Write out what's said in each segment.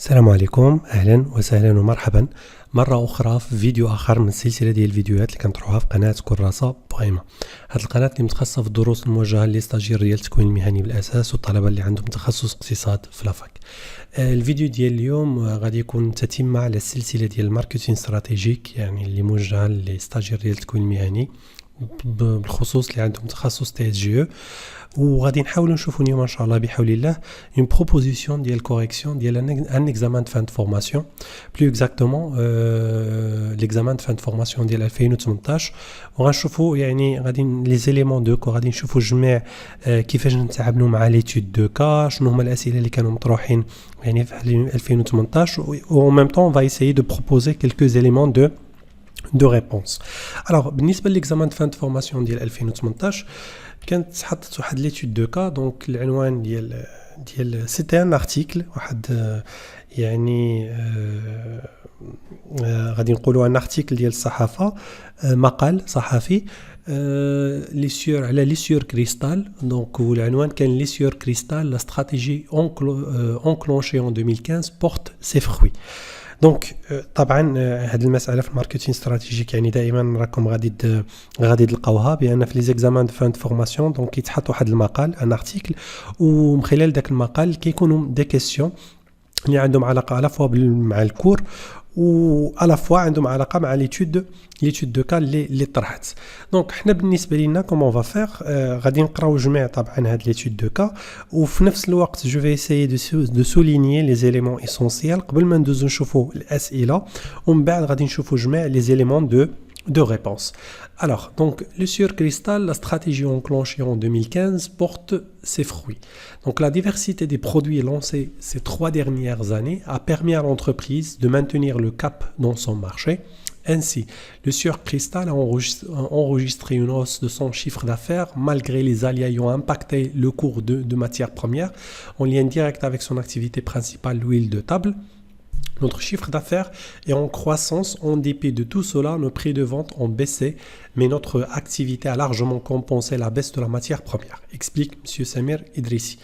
السلام عليكم، اهلا وسهلا ومرحبا مره اخرى في فيديو اخر من سلسله ديال الفيديوهات اللي كنطرحوها في قناه كراسه بويما. هذه القناه اللي متخصصه في الدروس الموجهه للستاجير ديال التكوين المهني بالاساس والطلبه اللي عندهم تخصص اقتصاد في لافاك. الفيديو ديال اليوم غادي يكون تتمه على السلسله ديال الماركتينغ استراتيجيك، يعني اللي موجهه للستاجير ديال التكوين المهني بالخصوص اللي عندهم تخصص تي اس جي او. وغادي نحاولوا نشوفوا اليوم ان شاء الله بحول الله اون بروبوزيسيون ديال كوريكسيون ديال ان اكزامان دو فان دو فورماسيون، بلو اكزاكتومون ليكزامان دو فان دو فورماسيون ديال 2018. وغنشوفوا يعني غادي لي زيليمون دو كو، غادي نشوفوا جميع كيفاش نتعاملوا مع ليتود دو كا، شنو هما الاسئله اللي كانوا مطروحين يعني في 2018، و en même temps on va essayer de proposer quelques éléments de réponse. Alors بالنسبه للاكزامان دو فان دو فورماسيون ديال 2018 كانت حطت واحد ليتود دو كا. دونك العنوان ديال سيتي ان ارتيكل، واحد يعني غادي نقولوا ان ارتيكل ديال الصحافه، مقال صحفي لي سيور على لي سيور كريستال. دونك والعنوان كان لي سيور كريستال لا استراتيجي اونكلونشي ان 2015 بورت سي فروي. دونك طبعا هذه المساله في الماركتينغ استراتيجيك يعني دائما راكم غادي تلقاوها بان في لي زيكزامان دو فان دو فورماسيون دونك كيتحط واحد المقال ان ارتيكل، ومن خلال داك المقال كيكونوا دي كيسيون اللي عندهم علاقه على فوا مع الكور و على فوا عندهم علاقه مع ليتود دو كا اللي طرحت. دونك حنا بالنسبه لينا كومون فا فير، غادي نقراو جميع طبعا هاد ليتود دو كا، وفي نفس الوقت جو في اسيي دو سولينيي لي زيليمون اسونسيال قبل ما ندوزو نشوفوا الاسئله، ومن بعد غادي نشوفوا جميع لي زيليمون de réponse. Alors, donc, le sur cristal, la stratégie enclenchée en 2015 porte ses fruits. Donc, la diversité des produits lancés ces 3 dernières années a permis à l'entreprise de maintenir le cap dans son marché. Ainsi, le sur cristal a enregistré une hausse de son chiffre d'affaires malgré les aléas ayant impacté le cours de matières premières en lien direct avec son activité principale, l'huile de table. Notre chiffre d'affaires est en croissance. En dépit de tout cela, nos prix de vente ont baissé, mais notre activité a largement compensé la baisse de la matière première, explique M. Samir Idrissi,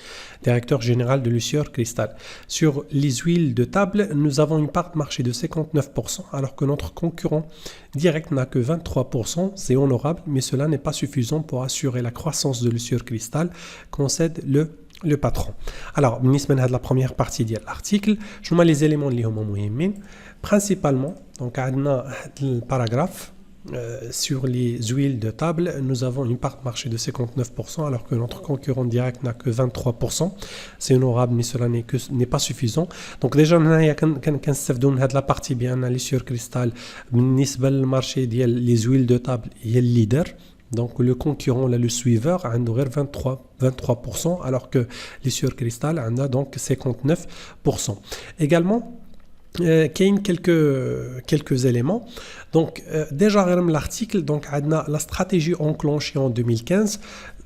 directeur général de Lucior Cristal. Sur les huiles de table, nous avons une part de marché de 59%, alors que notre concurrent direct n'a que 23%. C'est honorable, mais cela n'est pas suffisant pour assurer la croissance de Lucior Cristal, concède le patron. Alors, بالنسبة لهاد la première partie ديال l'article, شنو هما les éléments اللي هما مهمين principalement. Donc عندنا هاد الباراغراف sur les huiles de table, nous avons une part de marché de 59% alors que notre concurrent direct n'a que 23%. C'est honorable, mais cela n'est pas suffisant. Donc déjà هنايا كنستافدوا من هاد la partie بان لي سيور كريستال بالنسبة للمارشي ديال les huiles de table هي الليدر. Donc le concurrent, là, le suiveur, a 23%, alors que les sur cristal en a donc 59%. Également, il y a quelques éléments. Donc déjà l'article, donc la stratégie enclenchée en 2015.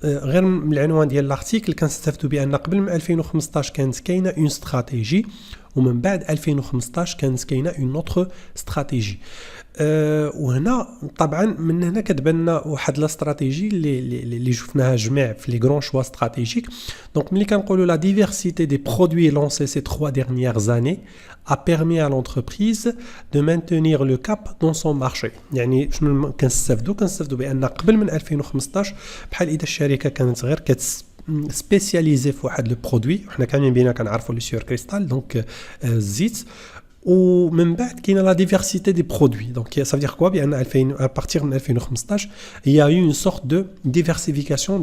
غير من العنوان ديال l'article كنستافدوا بان قبل من 2015 كانت كاينه اون استراتيجي، ومن بعد 2015 كانت كاينه اون اوتر استراتيجي. وهنا طبعا من هنا كتبان واحد لا استراتيجي اللي شفناها جميع في لي غران شوا استراتيجيك. دونك ملي كنقولوا لا ديفيرسيتي دي برودوي لونسي سي 3 dernières années a permis à l'entreprise de maintenir le cap dans son marché. يعني شنو كنستافدوا بان قبل من 2015 بحال اذا الشركه كانت غير سبيسياليزي في واحد لو برودوي، وحنا كاملين بينا كنعرفوا لي سيور كريستال دونك الزيت، ومن بعد كاينه لا ديفيرسيتي دي برودوي. دونك ça veut dire quoi بان à partir de 2015 il y a eu une sorte de diversification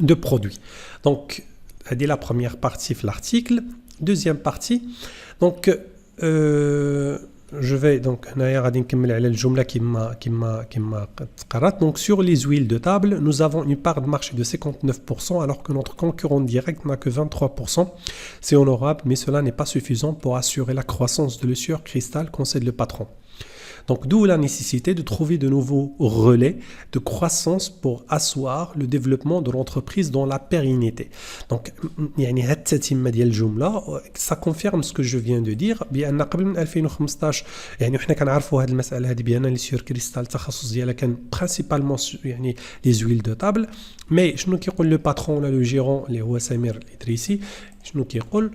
de produits. Donc هذه la première partie في l'article. Deuxième partie, donc je vais donc هنايا غادي نكمل على الجمله كما قرات. Donc sur les huiles de table, nous avons une part de marché de 59% alors que notre concurrent direct n'a que 23%. C'est honorable, mais cela n'est pas suffisant pour assurer la croissance de Lucior Cristal, concède le patron. Donc d'où la nécessité de trouver de nouveaux relais de croissance pour asseoir le développement de l'entreprise dans la pérennité. Donc يعني هاد التتمه ديال الجمله ça confirme ce que je viens de dire بان قبل من 2015 يعني حنا كنعرفوا هاد المساله هذه بان لي سيور كريستال التخصص ديالها كان برينسيبالمون يعني لي زويل دو تابل. مي شنو كيقول لو باترون ولا لو جيرون اللي هو سمير الادريسي، شنو كيقول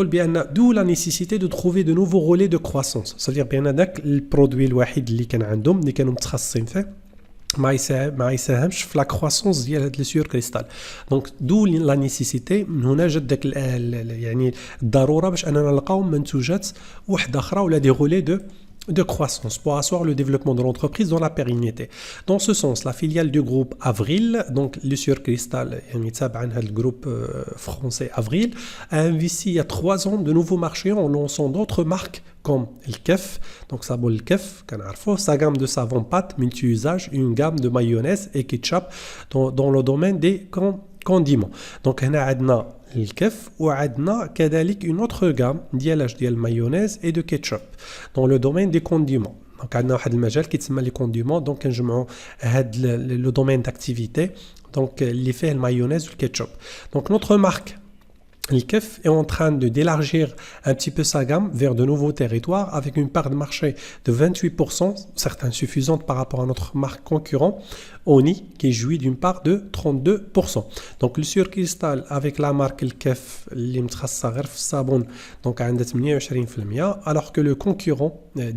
بان d'où la nécessité de trouver de nouveaux relais de croissance. C'est-à-dire بان داك البرودوي الوحيد اللي كان عندهم اللي كانوا متخصصين فيه ما يساهمش في لا كرواسونس ديال هاد لي سيور كريستال. دونك دو لا نيسيسيتي من هنا جات داك يعني الضروره باش اننا نلقاو منتوجات وحده اخرى ولا دي غولي de croissance pour asseoir le développement de l'entreprise dans la pérennité. Dans ce sens, la filiale du groupe Avril, donc Lucior Crystal, le groupe français Avril, a investi il y a 3 ans de nouveaux marchés en lançant d'autres marques comme le Kef, donc ça le Kef, sa gamme de savon pâte multi-usage, une gamme de mayonnaise et ketchup dans le domaine des condiments. Donc on a الكف وعندنا كذلك une autre gamme ديال المايونيز et de ketchup dans le domaine des condiments. Donc عندنا واحد المجال كيتسمى لي كونديمون دونك كنجمعوا هاد لو دومين داكتيفيتي دونك اللي فيه المايونيز والكيتشوب. Donc notre marque le Kef est en train d'élargir un petit peu sa gamme vers de nouveaux territoires avec une part de marché de 28%, certes insuffisante par rapport à notre marque concurrent, Oni, qui jouit d'une part de 32%. Donc le Lucior Crystal avec la marque le Kef, Sabon, donc à 28%, alors que le concurrent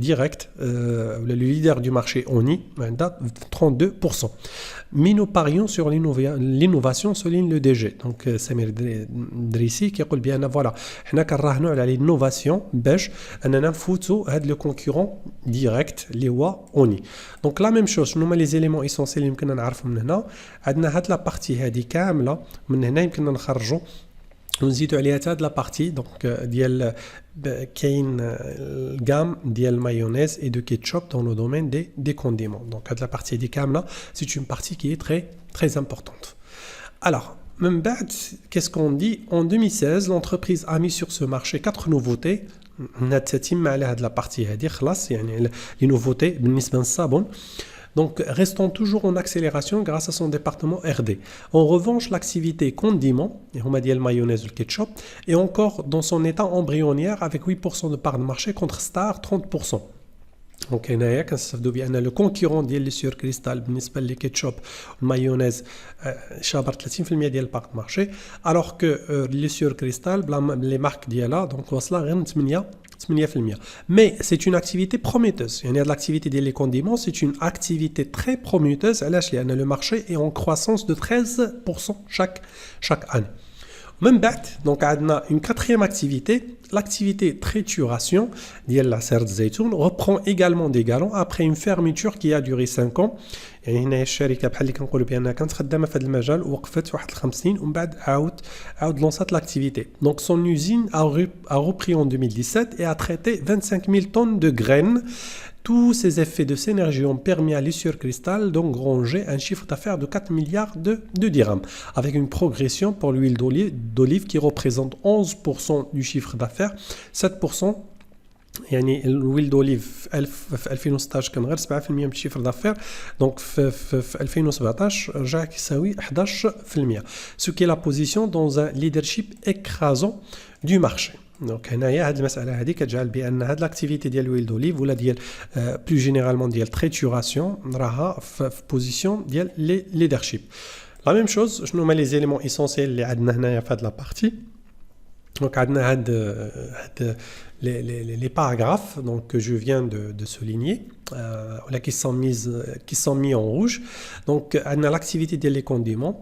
direct, le leader du marché Oni, a 32%. Mais nous parions sur l'innovation, souligne le DG. Donc Samir Drissi qui يقول بان فوالا حنا كنراهنوا على l'innovation باش اننا نفوتوا هاد لو كونكورون ديريكت اللي هو اوني. دونك لا ميم شوز شنو هما لي زيليمون اسونسيال اللي يمكننا نعرفهم من هنا. عندنا هاد لا بارتي هادي كامله من هنا يمكننا نخرجوا ونزيدوا عليها حتى هاد لا بارتي دونك ديال كاين الغام ديال المايونيز et de ketchup dans le domaine des condiments. Donc هاد لا بارتي دي كامله c'est une partie qui est très importante. Alors même بعد, qu'est-ce qu'on dit? En 2016, l'entreprise a mis sur ce marché 4 nouveautés. نتتم على هاد لا بارتي هادي خلاص يعني les nouveautés بالنسبه للصابون. Donc, restons toujours en accélération grâce à son département RD. En revanche, l'activité condiment, et on m'a dit le mayonnaise ou le ketchup, est encore dans son état embryonnaire avec 8% de part de marché contre Star 30%. Donc, le concurrent de Lucior Crystal, le ketchup, le mayonnaise, chabar 30% de part de marché, alors que Lucior Crystal, les marques d'Yala, donc on se la 8%. Mais c'est une activité prometteuse. Il y a de l'activité des condiments, c'est une activité très prometteuse. Le marché est en croissance de 13% chaque année. Même بعد, donc on a une quatrième activité, l'activité trituration ديال العصير الزيتون reprend également des galons après une fermeture qui a duré 5 ans. يعني هنا الشركه بحال اللي كنقولوا بانها كانت خدامه في هذا المجال ووقفت واحد 5 سنين ومن بعد عاود لونسات l'activité. Donc son usine a repris en 2017 et a traité 25 000 tonnes de graines. Tous ces effets de synergie ont permis à Lucior Crystal d'engranger un chiffre d'affaires de 4 milliards de dirhams, avec une progression pour l'huile d'olive qui représente 11% du chiffre d'affaires, 7%. يعني l'huile d'olive في 2016 كان غير 7% من الشيفر دافير دونك في 2017 رجع كيساوي 11%, ce qui est la position dans un leadership écrasant du marché. دونك هنايا هاد المساله هذه كتجعل بان هاد لاكتيفيتي ديال l'huile d'olive ولا ديال بلو جينيرالمون ديال تريتوراسيون راها في بوزيسيون ديال ليدرشيب. لا ميم شوز شنو هما لي زيليمون اسونسيال اللي عندنا هنايا في هاد لا بارتي. دونك عندنا هاد les paragraphes donc, que je viens de souligner qui sont mis en rouge. Donc on a l'activité des condiments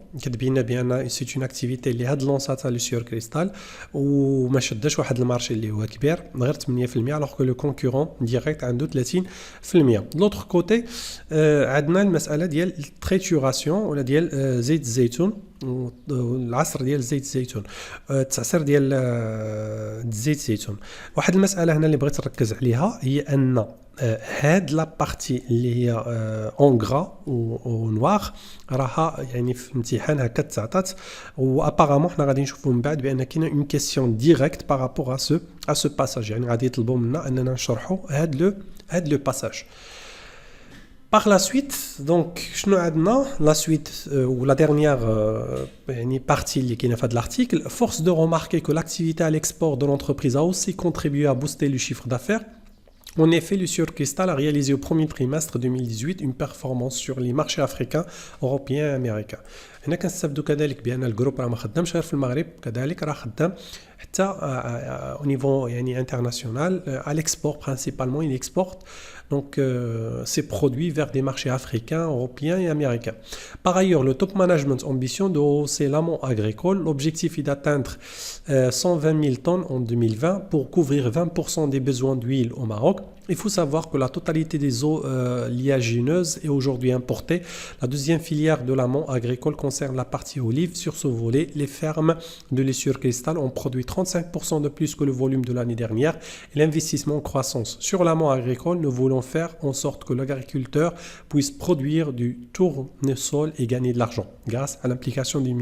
c'est une activité اللي هاد لونساتها Lucior Crystal وما شدش واحد المارشي اللي هو كبير غير 8% alors que le concurrent direct عنده 30%. De l'autre côté عندنا المسألة ديال التريتوراسيون ولا ديال زيت الزيتون العصر ديال زيت الزيتون التعصير ديال زيت الزيتون. واحد المسألة هنا اللي بغيت نركز عليها هي أن هاد لا بارتي اللي هي اون غرا و نوار راها يعني في الامتحان هكا تعطات وابارامون حنا غادي نشوفوا من بعد بان كاينه اون كيسيون ديريكت بارابور ا سو باساج يعني غادي يطلبوا منا اننا نشرحوا هاد لو باساج. Par la suite, donc, la suite ou la dernière partie qui est de l'article, force de remarquer que l'activité à l'export de l'entreprise a aussi contribué à booster le chiffre d'affaires. En effet, Lucior Crystal a réalisé au premier trimestre 2018 une performance sur les marchés africains, européens et américains. هنا كنستافدوا كذلك بان الجروب راه ما خدامش غير في المغرب، كذلك راه خدام حتى au niveau يعني international à l'export principalement. Il exporte donc ses produits vers des marchés africains, européens et américains. Par ailleurs, le top management ambitionne de hausser l'amont agricole. L'objectif est d'atteindre 120 000 tonnes en 2020 pour couvrir 20% des besoins d'huile au Maroc. Il faut savoir que la totalité des eaux liagineuses est aujourd'hui importée. La deuxième filière de l'amont agricole concerne la partie olive. Sur ce volet, les fermes de Lessure Cristal ont produit 35% de plus que le volume de l'année dernière et l'investissement en croissance. Sur l'amont agricole, nous voulons faire en sorte que l'agriculteur puisse produire du tournesol et gagner de l'argent grâce à l'implication du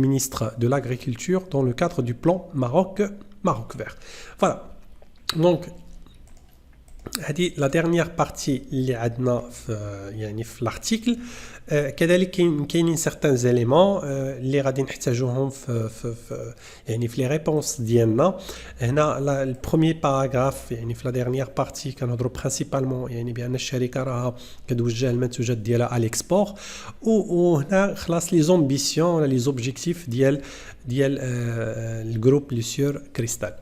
ministre de l'Agriculture dans le cadre du plan Maroc vert. Voilà. Donc, هذه la dernière partie اللي عندنا في l'article. كذلك كاينين certains éléments اللي غادي نحتاجوهم في يعني في les réponses ديالنا. هنا le premier paragraphe يعني في la dernière partie كنهضروا principalement يعني بان الشركه راها كتوجه المنتوجات ديالها على l'export. وهنا خلاص les ambitions ولا les objectifs ديال الجروب Lessure Cristal.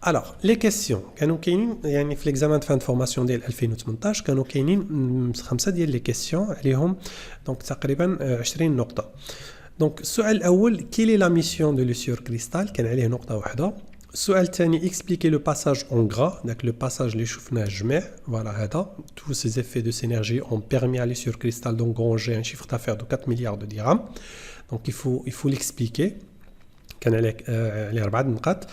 Alors, les questions. كانوا كاينين يعني في l'examen de fin de formation ديال 2018 كانوا كاينين 5 ديال les questions عليهم دونك تقريبا 20 نقطة. دونك السؤال الأول quelle est la mission de Lessure Cristal كان عليه نقطة واحدة. السؤال الثاني expliquer le passage en gras داك le passage اللي شفناه جميع فوالا هذا tous ces effets de synergie ont permis à Lessure Cristal d'engranger un chiffre d'affaires de 4 milliards de dirhams. Donc il faut l'expliquer. كان عليه 4 نقاط.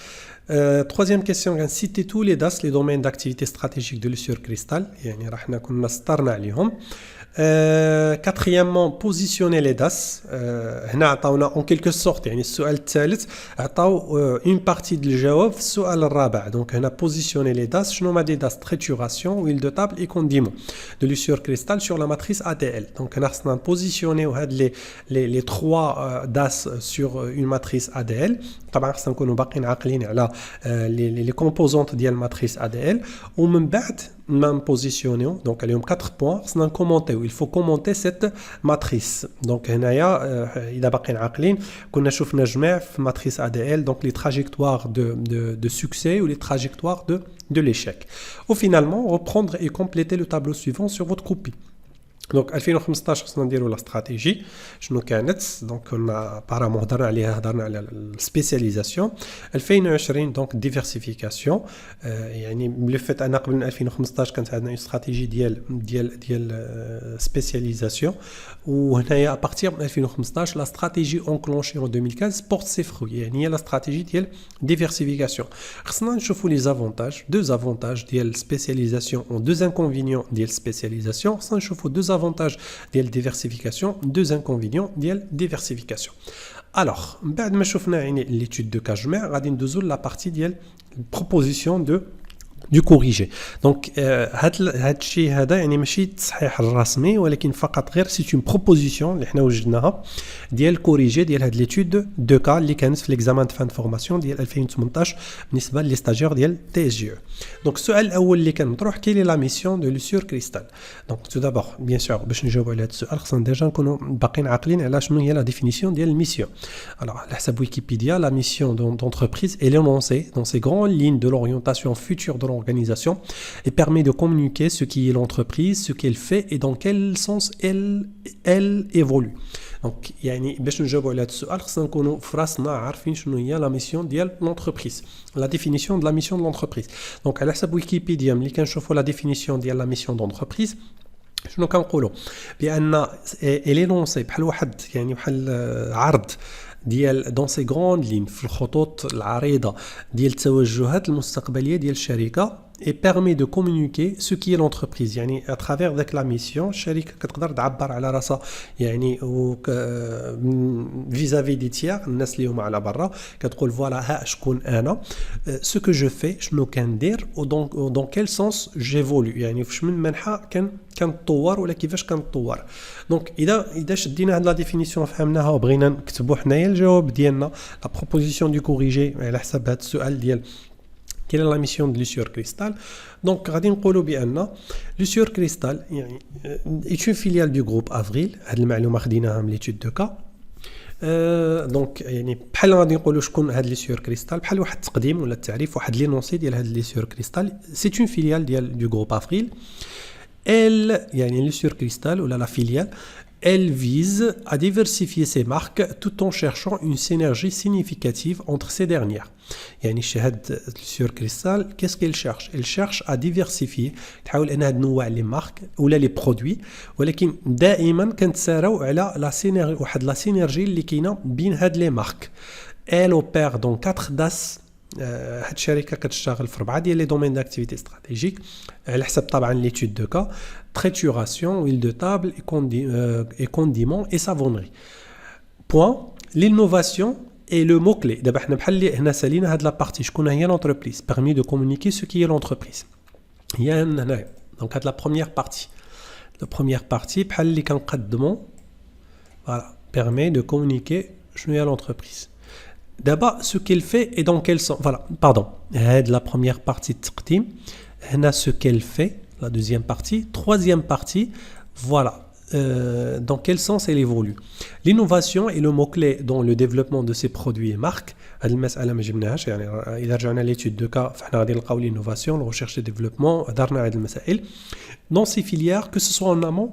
Troisième question, citer tous les DAS, les domaines d'activité stratégique de Lessure Cristal. يعني راح كنا سطرنا عليهم. Quatrièmement, positionner les DAS. هنا عطاونا en quelque sorte يعني السؤال الثالث عطاو une partie de الجواب في السؤال الرابع. Donc هنا positionner les DAS. شنو هما des DAS trituration, huile de table et condiments de Lessure Cristal sur la matrice ADL. Donc هنا خصنا positionner هاد les trois DAS sur une matrice ADL. طبعا خصنا نكونوا باقيين عاقلين على les composantes ديال الماتريس ADL. ومن بعد ما نبوزيسيونيو دونك عليهم 4 بوين خصنا نكومونتيو. il faut commenter cette matrice. دونك هنايا اذا باقيين عاقلين كنا شفنا جميع في ماتريس ADL دونك les trajectoires de succès ou les trajectoires de l'échec. Ou finalement reprendre et compléter le tableau suivant sur votre copie. دونك 2015 خصنا نديروا لا استراتيجي شنو كانت. دونك كنا بارامون هضرنا على السبيسياليزاسيون. 2020 دونك ديفيرسيفيكاسيون يعني لو فيت انا قبل 2015 كانت عندنا استراتيجي ديال سبيسياليزاسيون. وهنايا ابارتير من 2015 لا استراتيجي اونكلونشي en 2015 بورت سي فروي يعني هي لا استراتيجي ديال ديفيرسيفيكاسيون. خصنا نشوفوا لي زافونتاج ديال سبيسياليزاسيون و deux inconvénients ديال سبيسياليزاسيون. خصنا نشوفوا deux avantages ديال diversification, deux inconvénients ديال diversification. Alors, بعد ما شفنا يعني l'étude de cas جميع غادي ندوزو لا بارتي ديال proposition du corrigé. Donc هاد الشيء هذا يعني ماشي التصحيح الرسمي ولكن فقط غير سي اون بروبوزيسيون اللي حنا وجدناها ديال كوريجي ديال هاد ليتود دو كا اللي كانت في ليكزامان فان فورماسيون ديال 2018 بالنسبه لي ستاجير ديال تي اس جي. دونك السؤال الاول اللي كان مطروح كاين لا ميسيون دو ليسور كريستال. دونك تو دابور بيان سور باش نجاوبوا على هذا السؤال خصنا ديجا نكونوا باقيين عاقلين على شنو هي لا ديفينيسيون ديال الميسيون. Alors على حسب ويكيبيديا la mission d'entreprise est énoncée dans ces grandes lignes de l'orientation future de l'organisation et permet de communiquer ce qui est l'entreprise, ce qu'elle fait et dans quel sens elle évolue. Donc يعني باش نجاوبوا على هذا السؤال خصنا نكونوا في راسنا عارفين شنو هي لا ميسيون ديال l'entreprise, la définition de la mission de l'entreprise. Donc على حسب ويكيبيديا ملي كنشوفوا لا ديفينيسيون ديال لا ميسيون d'entreprise شنو كنقولوا بان énoncé بحال واحد يعني بحال عرض ديال دون سي غروند لين في الخطوط العريضه ديال التوجهات المستقبليه ديال الشركه et permet de communiquer ce qui est l'entreprise. يعني à travers ذاك لا ميسيون الشركه كتقدر تعبر على راسها يعني فيزافي دي تيير الناس اللي هما على برا كتقول فوالا ها شكون انا ce que je fais شنو كندير و dans quel sens j'évolue يعني فاش من منحى كنتطور ولا كيفاش كنتطور. دونك اذا شدينا هاد لا ديفينيسيون فهمناها وبغينا نكتبوا حنايا الجواب ديالنا لا بروبوزيسيون دو كوريجي على حسب هاد السؤال ديال Quelle est la mission de Lucior Crystal? Donc, غادي نقولوا بأن Lucior Crystal يعني est une filiale du groupe Avril. هذه المعلومة خديناها من l'étude de cas. دونك يعني بحال غادي نقولوا شكون هاد Lucior Crystal بحال واحد التقديم ولا التعريف واحد لينونسي ديال هاد Lucior Crystal. C'est une filiale ديال du groupe Avril. Elle يعني Lucior Crystal ou la filiale, elle vise à diversifier ses marques tout en cherchant une synergie significative entre ces dernières. يعني هاد Lucior Crystal, qu'est-ce qu'elle cherche? Elle cherche à diversifier, تحاول انها تنوع les marques ولا les produits, ولكن دائما كنتساراو على لا synergie واحد لا synergie اللي كاينه بين هاد les marques. Elle opère dans 4 DAS. هاد الشركه كتشتغل في 4 ديال لي دومين داكتيفيتي استراتيجيك على حسب طبعا ليتود دو كا trituration, huile de table et condiments et savonnerie. Point. L'innovation est le mot-clé. دابا حنا بحال اللي هنا سالينا هاد لا بارتي شكون هي l'entreprise permis de communiquer ce qui est l'entreprise. هي هنايا دونك هاد لا بروميير بارتي. لا بروميير بارتي بحال اللي كنقدموا فوالا permet de communiquer شنو هي l'entreprise. D'abord, ce qu'elle fait et dans quel sens. Voilà, pardon. La première partie de التقديم. هنا ce qu'elle fait, la deuxième partie. Troisième partie, voilà. Dans quel sens elle évolue. L'innovation est le mot-clé dans le développement de ces produits et marques. هذه المسألة ما جبناهاش يعني إذا رجعنا l'étude de cas فاحنا غادي نلقاو l'innovation, la recherche et développement, درنا هذه المسائل. Dans ces filières, que ce soit en amont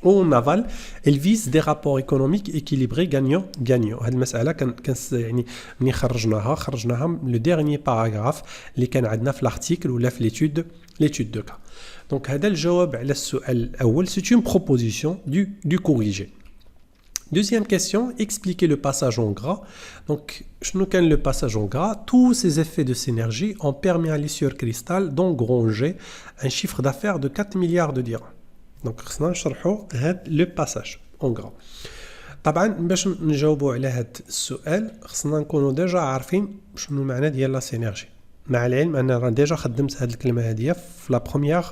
ou en aval, elle vise des rapports économiques équilibrés gagnant-gagnant. هذه المسألة كان يعني ملي خرجناها le dernier paragraphe اللي كان عندنا في l'article ولا في l'étude de cas. Donc هذا الجواب على السؤال الأول. C'est une proposition du corrigé. Deuxième question, expliquer le passage en gras. Donc, شنو كان le passage en gras? Tous ces effets de synergie ont permis à Lucior Crystal d'engranger un chiffre d'affaires de 4 milliards de dirhams. دونك خصنا نشرحوا هاد لو باساج اون غرا. طبعا باش نجاوبوا على هاد السؤال خصنا نكونوا ديجا عارفين شنو المعنى ديال لا سينيرجي، مع العلم ان راه ديجا خدمت هاد الكلمه هاديه في لا بروميير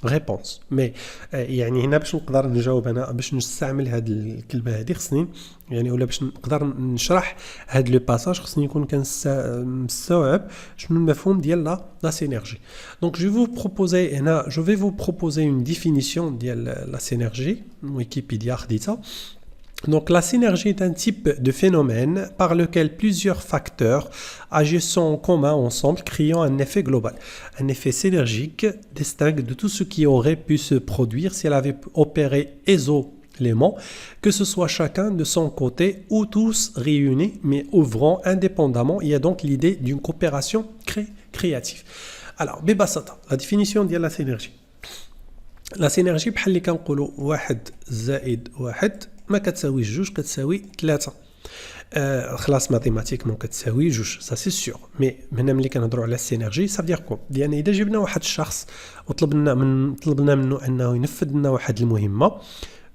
ريبونس. مي يعني هنا باش نقدر نجاوب انا باش نستعمل هاد الكلمه هادي خصني يعني ولا باش نقدر نشرح هاد لو باساج خصني نكون كنستوعب شنو المفهوم ديال لا synergie. Donc je vais vous proposer une définition ديال la synergie. Wikipédia خديتها. Donc la synergie est un type de phénomène par lequel plusieurs facteurs agissant en commun ensemble créant un effet global. Un effet synergique distinct de tout ce qui aurait pu se produire si elle avait opéré isolément, que ce soit chacun de son côté ou tous réunis mais ouvrant indépendamment. Il y a donc l'idée d'une coopération créative. Alors, ببساطة la définition de la synergie. La synergie بحال اللي كنقولوا 1 زائد 1 ما كتساويش 2 كتساوي 3. خلاص ماتيماتيكمون كتساوي 2 سا سي سيور. مي هنا ملي كنهضروا على السينرجي صافي دير كو يعني اذا جبنا واحد الشخص وطلبنا منه انه ينفذ لنا واحد المهمه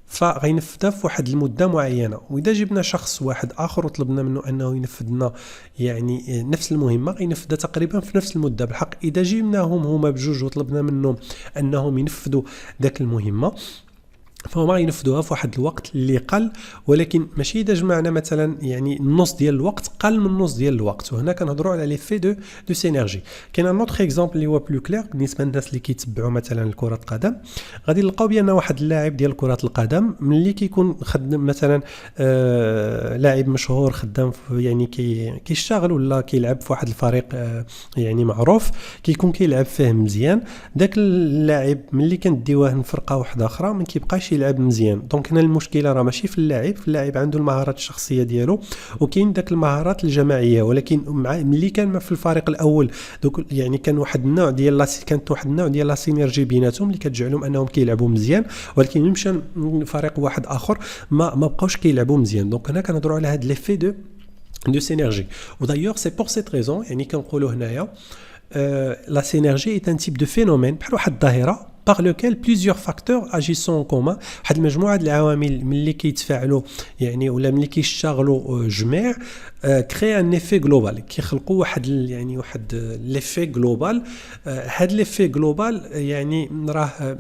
فغينفذها في واحد المده معينه، واذا جبنا شخص واحد اخر وطلبنا منه انه ينفذ لنا يعني نفس المهمه غينفذها تقريبا في نفس المده. بالحق اذا جبناهم هما بجوج وطلبنا منهم انهم ينفذوا ذاك المهمه فهما ينفذوها في واحد الوقت اللي قل، ولكن ماشي اذا جمعنا مثلا يعني النص ديال الوقت قل من النص ديال الوقت. وهنا كنهضروا على لي في دو سينرجي. كاين ان اوتر اكزامبل اللي هو بلو كلير بالنسبه للناس اللي كيتبعوا مثلا كره القدم. غادي نلقاو بان واحد اللاعب ديال كره القدم ملي كيكون خدم مثلا لاعب مشهور خدام يعني كيشتغل ولا كيلعب في واحد الفريق يعني معروف كيكون كيلعب فيه مزيان، داك اللاعب ملي كنديوه لفرقه واحده اخرى ما كيبقاش يلعب مزيان. دونك هنا المشكله راه ماشي في اللاعب عنده المهارات الشخصيه ديالو وكاين داك المهارات الجماعيه، ولكن ملي كان في الفريق الاول دوك يعني كانت واحد النوع ديال لا سينيرجي بيناتهم اللي كتجعلهم انهم كيلعبوا مزيان، ولكن مشى فريق واحد اخر ما بقاوش كيلعبوا مزيان. دونك هنا كنهضروا على هاد ليفي دو سينرجي. ودايوغ سي بور سيت ريزون يعني كنقولوا هنايا لا سينرجي ايت ان تيب دو فينومين بحال واحد الظاهره par lequel plusieurs facteurs agissant en commun. واحد المجموعه د العوامل ملي كيتفاعلوا يعني ولا ملي كيشتغلوا جميع créer un effet global كيخلقوا واحد l'effet global. هذا l'effet global يعني راه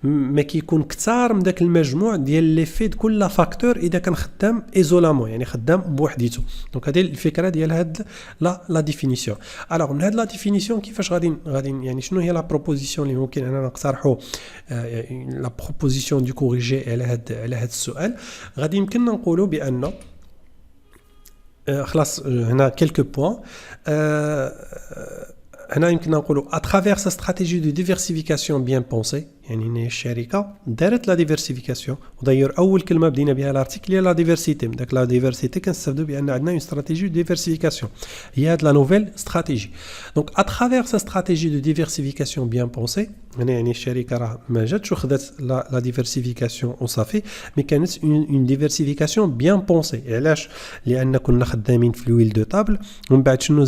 ما كيكون كثار من داك المجموع ديال l'effet de كل فاكتور اذا كان خدام ايزولامون يعني خدام بوحديته. دونك هذه الفكره ديال هاد لا ديفينيسيون. الوغ من هاد لا ديفينيسيون كيفاش غادي يعني شنو هي لا بروبوزيسيون اللي ممكن اننا نقترحوا لا بروبوزيسيون دو كوريجي على هاد السؤال. غادي يمكننا نقولوا بان خلاص هنا كيلكو بوين. هنا يمكن نقولوا à travers sa stratégie de diversification bien pensée يعني الشركه دارت لا ديفيرسيفيكاسيون. وداير اول كلمه بدينا بها الارتيكل هي لا ديفيرسيتي. من داك لا ديفيرسيتي كنستافدوا بان عندنا اون استراتيجي دو ديفيرسيفيكاسيون هي هاد لا نوفيل استراتيجي. دونك à travers sa stratégie de diversification bien pensée هنا يعني الشركه راه ما جاتش وخدات لا ديفيرسيفيكاسيون وصافي مي كانت اون ديفيرسيفيكاسيون بيان بونسي. علاش؟ لان كنا خدامين في الويل دو طابل ومن بعد شنو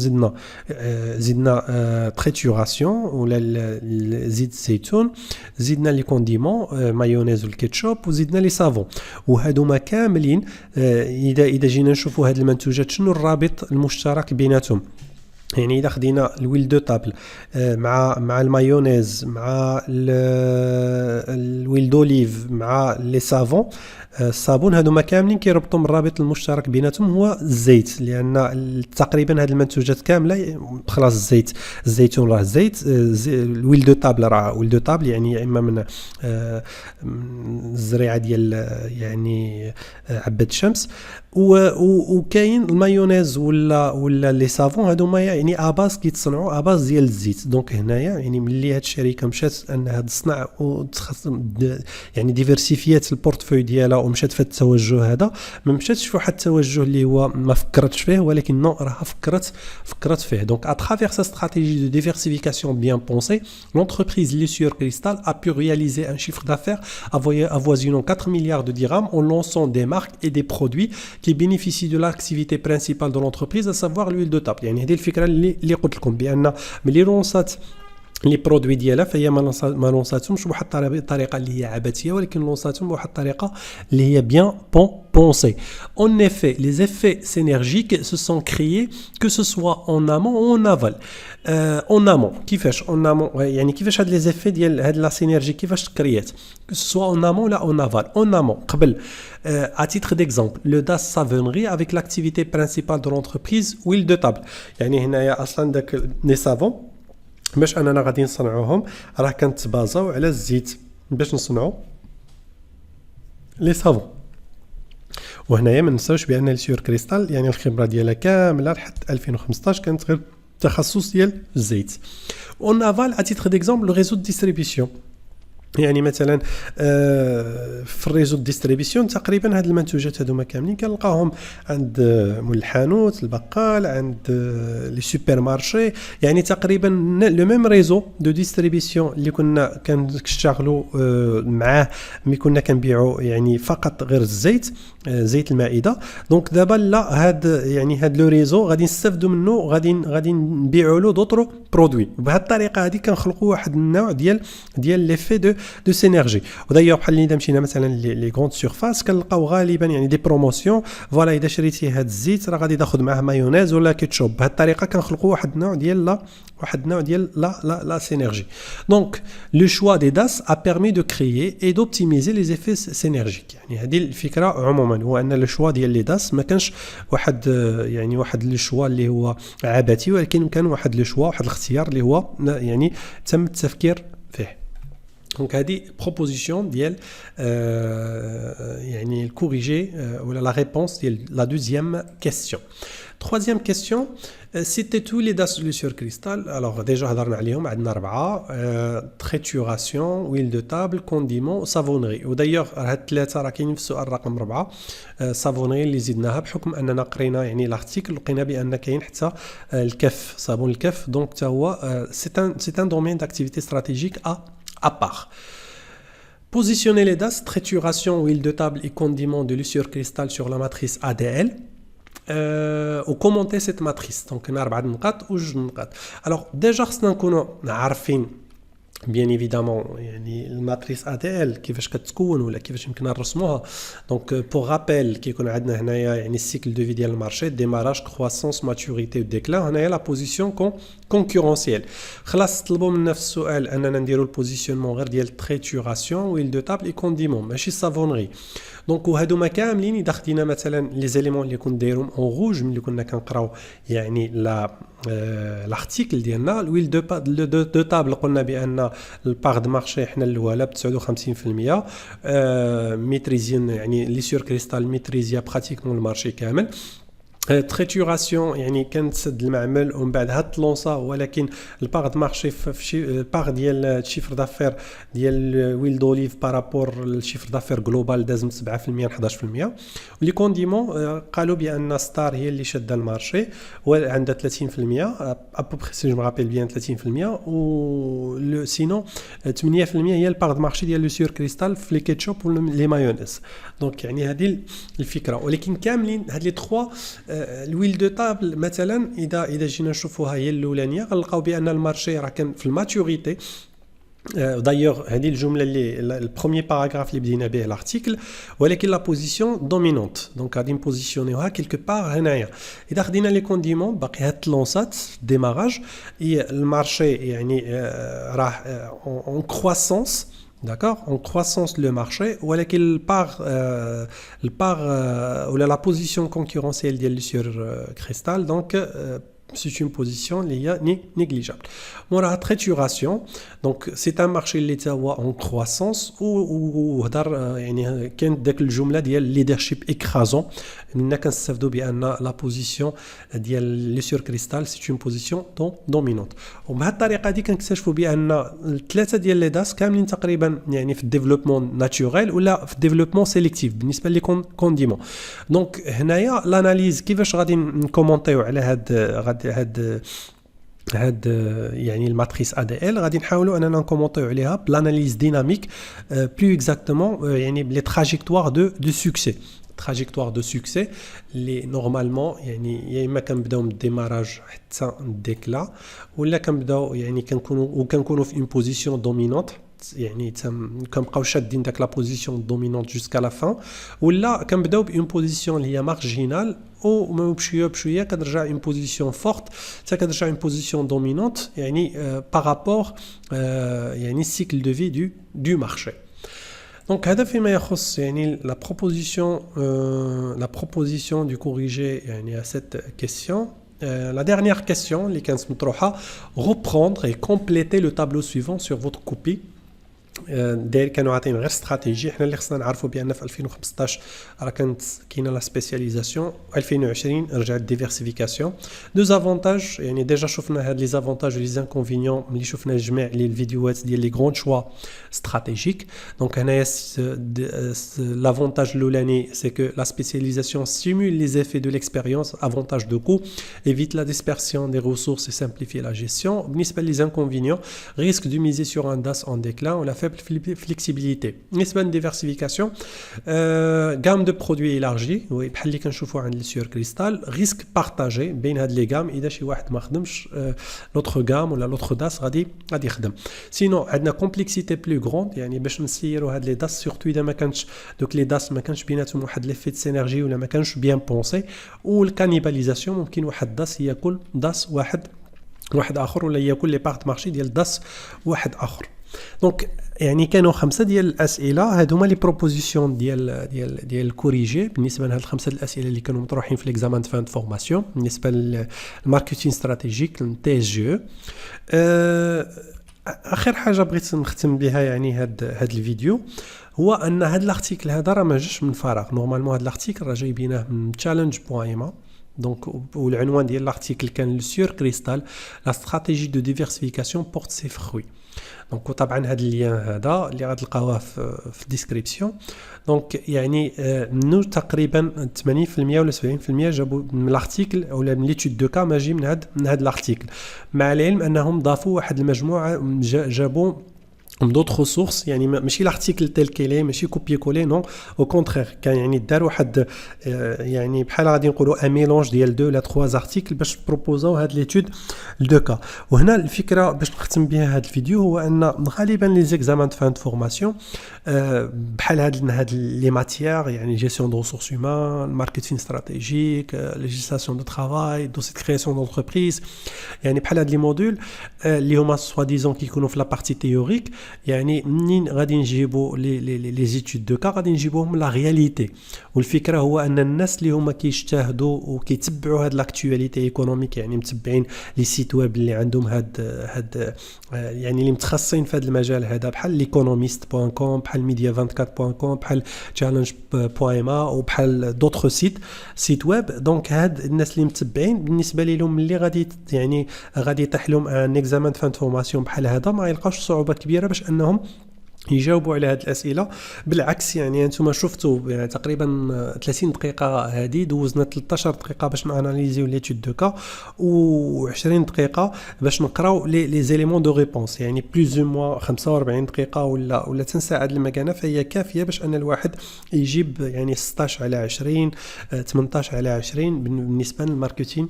زدنا تريتوراسيون ولا زيت الزيتون زدنا لي كونديمون مايونيز والكيتشوب وزدنا لي سافون. وهادوما كاملين اذا جينا نشوفوا هاد المنتوجات شنو الرابط المشترك بيناتهم. يعني اذا خدينا الويل دو طابل مع المايونيز مع الويل دوليف مع لي سافون الصابون هادوما كاملين كيربطوا من الرابط المشترك بيناتهم هو الزيت. لان تقريبا هاد المنتوجات كامله خلاص الزيتون راه زيت الويل دو طابل راه ويل دو طابل يعني اما من الزريعه ديال يعني عباد الشمس. وكاين المايونيز ولا لي سافون هادوما يعني اباز كيتصنعوا اباز ديال الزيت. دونك هنايا يعني ملي هاد الشركه مشات انها تصنع يعني ديفيرسيفيات البورتفوي ديالها ومشات في التوجه هذا ما مشاتش في واحد التوجه اللي هو ما فكرتش فيه ولكن نو راه فكرت فيه. دونك à travers sa stratégie de diversification bien pensée l'entreprise Lucior Cristal a pu réaliser un chiffre d'affaires avoisinant 4 milliards de dirhams en lançant des marques et des produits qui bénéficient de l'activité principale de l'entreprise à savoir l'huile de table. يعني هذه الفكره اللي قلت لكم بان ملي لونسات لي برودوي ديالها فهي ما لونساتهمش بواحد الطريقه اللي هي عبثيه ولكن لونساتهم بواحد الطريقه اللي هي bien pensée. En effet, les effets synergiques se sont créés que ce soit en amont ou en aval. En amont كيفاش en amont يعني كيفاش هاد لي زيفي ديال هاد لا سينرجي كيفاش تكريات que ce soit en amont ou en aval. En amont قبل à titre d'exemple le Das Savonnerie avec l'activité principale de l'entreprise huile de table. يعني هنايا اصلا داك لي سافون باش اننا غادي نصنعوهم راه كنتبازاو على الزيت باش نصنعوا لي سافون. وهنايا ما ننساوش بان لسيور كريستال يعني الخبره ديالها كامله لحد 2015 كانت غير التخصص ديال الزيت. اون افال ا تيتر ديكزامبل لو ريزو دو ديستريبيسيون يعني مثلا في الريزو ديستريبيسيون تقريبا هاد المنتوجات هذوما كاملين كنلقاوهم عند مول الحانوت البقال عند لي سوبر مارشي. يعني تقريبا لو ميم ريزو دو ديستريبيسيون اللي كنا كنشتغلوا معاه ملي كنا كنبيعوا يعني فقط غير الزيت زيت المائده. دونك دابا لا هاد لو ريزو غادي نستافدوا منه غادي نبيعوا له دوطرو برودوي. بهذه الطريقه هذه كنخلقوا واحد النوع ديال ليفي دو سينرجي. ودايوغ بحال اذا مشينا مثلا لي غروند سيرفاس كنلقاو غالبا يعني دي بروموسيون فوالا اذا شريتي هاد الزيت راه غادي تاخذ معاه مايونيز ولا كيتشوب. بهذه الطريقه كنخلقوا واحد النوع ديال لا سينرجي. دونك لو شوا دي داس a permis de créer et d'optimiser les effets synergiques. يعني هذه الفكره عموما هو ان لو شوا ديال لي داس ما كانش واحد لو شوا اللي هو عبثي ولكن كان واحد لو شوا واحد الاختيار اللي هو يعني تم التفكير فيه. Donc هذه proposition ديال يعني الكوريجي ولا la réponse ديال la deuxième question. Troisième question, c'était tous les DAS de Lucior Cristal. Alors déjà هضرنا عليهم عندنا 4 trituration, huile de table, condiment, savonnerie. ودايوغ هاد الثلاثه راه كاينين في السؤال رقم 4 savonnerie اللي زدناها بحكم اننا قرينا يعني لارتيكل لقينا بان كاين حتى الكف صابون الكف. دونك حتى هو c'est un domaine d'activité stratégique à part. Positionner les DAS, trituration, huile de table et condiments de Lucior Cristal sur la matrice ADL. Ou commenter cette matrice. Donc, on a 4 نقاط و 2 نقاط. Alors, déjà, خصنا نكونوا عارفين بيان ايفيدامون يعني الماتريس ADL كيفاش كتكون ولا كيفاش يمكن نرسموها. دونك بوغ رابيل كيكون عندنا هنايا يعني السيكل دو في ديال المارشي ديماراج كرواسونس ماتوريتي وديكلان. هنايا لا بوزيسيون كونكورونسيال. خلاص طلبوا منا في السؤال اننا نديروا البوزيسيونمون غير ديال تريتوراسيون ويل دو تابل اي كونديمون ماشي سافونغي. دونك وهادوما كاملين اذا خدينا مثلا لي زيليمون اللي كنا دايرهم اون روج ملي كنا كنقراو يعني لا لارتيكل ديالنا الويل دو تابل قلنا بان البار دو مارشي حنا الاولى ب 59% ميتريزين يعني لي سور كريستال ميتريزيا براتيكمون المارشي كامل. تريتوراسيون يعني كنتسد المعمل ومن بعد هاد لونسا ولكن البار د مارشي في البار ديال الشيفر دافير ديال ويل دوليف بارابور للشيفر دافير جلوبال دازم 7% 11%. ولي كونديمون قالوا بان ستار هي اللي شاده المارشي وعندها 30% ابوبري سي جو مابيل بيان 30% و سينو 8% هي البار د مارشي ديال لو سور كريستال في لي كيتشوب ولي مايونيز. دونك يعني هذه الفكره. ولكن كاملين هاد لي 3 الويل دو تابل مثلا اذا جينا نشوفوها هي الاولانيه غنلقاو بان المارشي راه كان في الماتوريتي. دايوغ هذه الجمله اللي البروميي باراغراف اللي بدينا به لارتيكل ولكن لا بوزيسيون دومينونت. دونك غادي نبوزيسيونيوها كيلكو بار هنايا. اذا خدينا لي كونديمون باقي هاد لونسات ديماراج المارشي يعني راه اون كرواسونس d'accord en croissance le marché ولكن البار ولا la position concurrentielle ديال sur cristal donc c'est une position اللي هي négligeable. موراها trituration donc c'est un marché اللي تاهو en croissance وهضر يعني كانت داك الجمله ديال leadership écrasant منا كنستافدوا بان لا بوزيسيون ديال لي سور كريستال سي اون بوزيسيون دومينونت. وبهذه الطريقه هذه كنكتشفوا بان الثلاثه ديال لي داس كاملين تقريبا يعني في الديفلوبمون ناتوريل ولا في الديفلوبمون سيليكتيف بالنسبه لي كونديمون. دونك هنايا لاناليز كيفاش غادي نكومونطيو على هاد يعني الماتريس ADL غادي نحاولوا اننا نكومونطيو عليها بلاناليز ديناميك بلو اكزاكتومون يعني بلي تراجيكتوار دو سوكسي. trajectoire de succès اللي نورمالمون يعني يا اما كنبداو من الديماراج حتى الديكلا ولا كنبداو يعني كنكونوا في اون بوزيسيون دومينونت يعني كنبقاو شادين داك لا بوزيسيون دومينونت جوسكا لا فان ولا كنبداو بون بوزيسيون اللي هي مارجينال او بشويه كنرجع اون بوزيسيون فورت حتى كنرجع اون بوزيسيون دومينونت يعني بارابور يعني السيكل دو في دو مارشي. Donc, هذا فيما يخص يعني la proposition du corrigé يعني à cette question. La dernière question اللي كانت مطروحة reprendre et compléter le tableau suivant sur votre copie. داير كانوا عاطين غير استراتيجي حنا اللي خصنا نعرفوا بان في 2015 راه كانت كاينه لا سبيسياليزاسيون 2020 رجعت ديفيرسيفيكاسيون دو زافونتاج يعني ديجا شفنا هاد لي زافونتاج ولي زانكونفينيون ملي شفنا جميع لي الفيديوهات ديال لي غران شوا استراتيجيك. دونك هنايا لافونتاج الاولاني سي كو لا سبيسياليزاسيون stimule les effets de l'expérience avantage de coût évite la dispersion des ressources et simplifie la gestion. بالنسبه لي زانكونفينيون risque de miser sur un DAS en déclin ou la faible flexibilité. بالنسبه للديفيرسيفيكاسيون gamme de produits élargie وي بحال اللي كنشوفوا عند لي سور كريستال ريسك بارطاجي بين هاد لي غام اذا شي واحد ما خدمش لوتر غام ولا لوتر داس غادي يخدم. سينو عندنا كومبلكسيتي بلو غروند يعني باش نسيروا هاد لي داس سورتو اذا ما كانش دوك لي داس ما كانش بيناتهم واحد ليفي د سينرجي ولا ما كانش بيان بونسي والكانيباليزاسيون ممكن واحد داس ياكل داس واحد اخر ولا ياكل لي بارت مارشي ديال داس واحد اخر. دونك يعني كانوا 5 ديال الاسئله هادو هما لي بروبوزيسيون ديال الكوريجي بالنسبه لهاد 5 الاسئله اللي كانوا مطروحين في ليكزامان دو فان فورماسيون بالنسبه للماركتينغ استراتيجيك تي اس جي. اخر حاجه بغيت نختم بها يعني هاد الفيديو هو ان هاد الارتيكل هذا راه ما جاش من فراغ. نورمالمون هاد الارتيكل راه جايبينه من تشالنج بويما. دونك والعنوان ديال الارتيكل كان سور كريستال لا استراتيجي دو ديفيرسيفيكاسيون بورت سي فروي. دونك طبعا هذا اللين هذا اللي غتلقاوه في الديسكريبسيون. دونك يعني منو تقريبا 80% ولا 70% جابوا من الارتيكل ولا من ليتود دو كا ماجي من هذا الارتيكل مع العلم انهم ضافوا واحد المجموعه جابوا d'autres sources يعني ماشي l'article tel qu'il est ماشي copier coller non au contraire كان يعني دار واحد يعني بحال غادي نقولوا un mélange ديال 2 لا 3 articles باش بروبوزاو هاد ليتود لدو كا. وهنا الفكره باش نختم بها هاد الفيديو هو ان غالبا لي زيكزامان دو فان دو فورماسيون بحال هاد لي ماتيير يعني جيستيون دو ريسورس هومان ماركتينغ استراتيجيك ليجيسلاسيون دو ترافاي دوسي دو كرياسيون دونتربريز يعني بحال هاد لي موديول اللي هما سوا ديزون كيكونوا في لا بارتي تيوريك يعني منين غادي نجيبوا لي زيتود دو كا غادي نجيبوهم لا رياليتي. والفكره هو ان الناس اللي هما كيجتهدوا وكيتبعوا هاد لاكtualité ايكونوميك يعني متبعين لي سيت ويب اللي عندهم هاد يعني اللي متخصصين في هذا المجال هذا بحال ليكونوميست.com بحال media24.com بحال challenge.ma وبحال دوطخ سيت ويب. دونك هاد الناس اللي متبعين بالنسبه لهم اللي غادي يعني غادي يطيح لهم ان اكزامان فان فورماسيون بحال هذا ما يلقاوش صعوبه كبيره باش انهم يجاوبوا على هذه الاسئله. بالعكس يعني انتم شفتوا يعني تقريبا 30 دقيقه هذه دوزنا 13 دقيقه باش ناناليزيو ليتود دو كا و20 دقيقه باش نقراو لي زيليمون دو ريبونس يعني بلوز او موا 45 دقيقه ولا تنساعد المكانه فهي كافيه باش ان الواحد يجيب يعني 16 على 20 18 على 20 بالنسبه للماركتين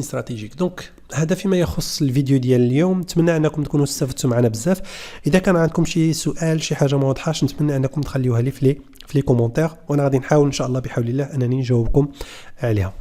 استراتيجيك. دونك هذا فيما يخص الفيديو ديال اليوم. نتمنى انكم تكونوا استفدتوا معنا بزاف. اذا كان عندكم شي سؤال شي حاجه ما واضحاش نتمنى انكم تخليوها لي في لي كومونتير وانا غادي نحاول ان شاء الله بحول الله انني نجاوبكم عليها.